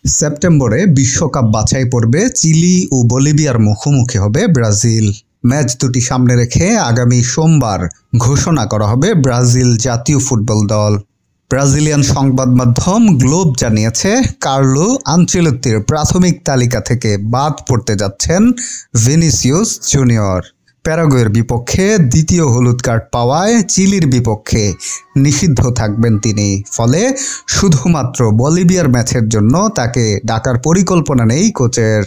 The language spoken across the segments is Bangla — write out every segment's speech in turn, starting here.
সেপ্টেম্বরে বিশ্বকাপ বাছাই পর্বে চিলি ও বলিভিয়ার মুখোমুখি হবে ব্রাজিল। ম্যাচ দুটি সামনে রেখে আগামী সোমবার ঘোষণা করা হবে ব্রাজিল জাতীয় ফুটবল দল। ব্রাজিলিয়ান সংবাদ মাধ্যম গ্লোব জানিয়েছে, কার্লো আনচেলত্তির প্রাথমিক তালিকা থেকে বাদ পড়তে যাচ্ছেন ভিনিসিয়াস জুনিয়র। প্যারাগুয়ের বিপক্ষে দ্বিতীয় হলুদ কার্ড পাওয়ায় চিলির বিপক্ষে নিষিদ্ধ থাকবেন তিনি। ফলে শুধুমাত্র বলিভিয়ার ম্যাচের জন্য তাকে ডাকার পরিকল্পনা নেই কোচের।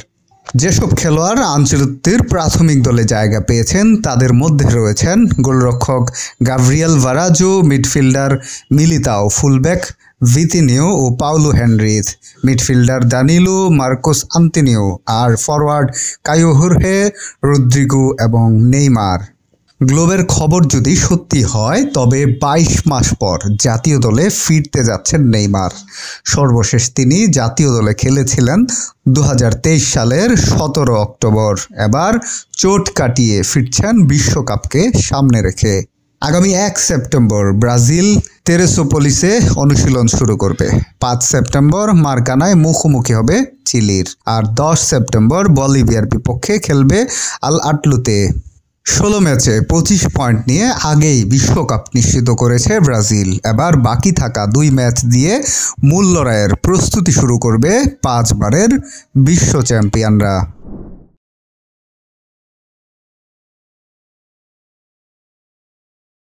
যেসব খেলোয়াড় আনচেলত্তির প্রাথমিক দলে জায়গা পেয়েছেন তাদের মধ্যে রয়েছেন গোলরক্ষক গাব্রিয়েল ভারাজো, মিডফিল্ডার মিলিতাও, ফুলব্যাক ভিতিনিও ও Paulo Henrique, midfielder Danilo, Marcos Antonio আর ফরওয়ার্ড কাইও হোর্হে, রদ্রিগো এবং নেইমার। গ্লোবের খবর যদি সত্যি হয় তবে 22 মাস পর জাতীয় দলে ফিরতে যাচ্ছেন নেইমার। সর্বশেষ তিনি জাতীয় দলে খেলেছিলেন 2023 সালের 17 অক্টোবর। এবার চোট কাটিয়ে ফিরছেন বিশ্বকাপকে সামনে রেখে। আগামী 1 সেপ্টেম্বর ব্রাজিল তেরেসোপোলিসে অনুশীলন শুরু করবে। 5 সেপ্টেম্বর মার্কানায় মুখোমুখি হবে চিলির। আর 10 সেপ্টেম্বর বলিভিয়ার বিপক্ষে খেলবে আল আটলুতে। 16 ম্যাচে 25 পয়েন্ট নিয়ে আগেই বিশ্বকাপ নিশ্চিত করেছে ব্রাজিল। এবার বাকি থাকা 2 ম্যাচ দিয়ে মূল লড়াইয়ের প্রস্তুতি শুরু করবে 5 বারের বিশ্ব চ্যাম্পিয়নরা।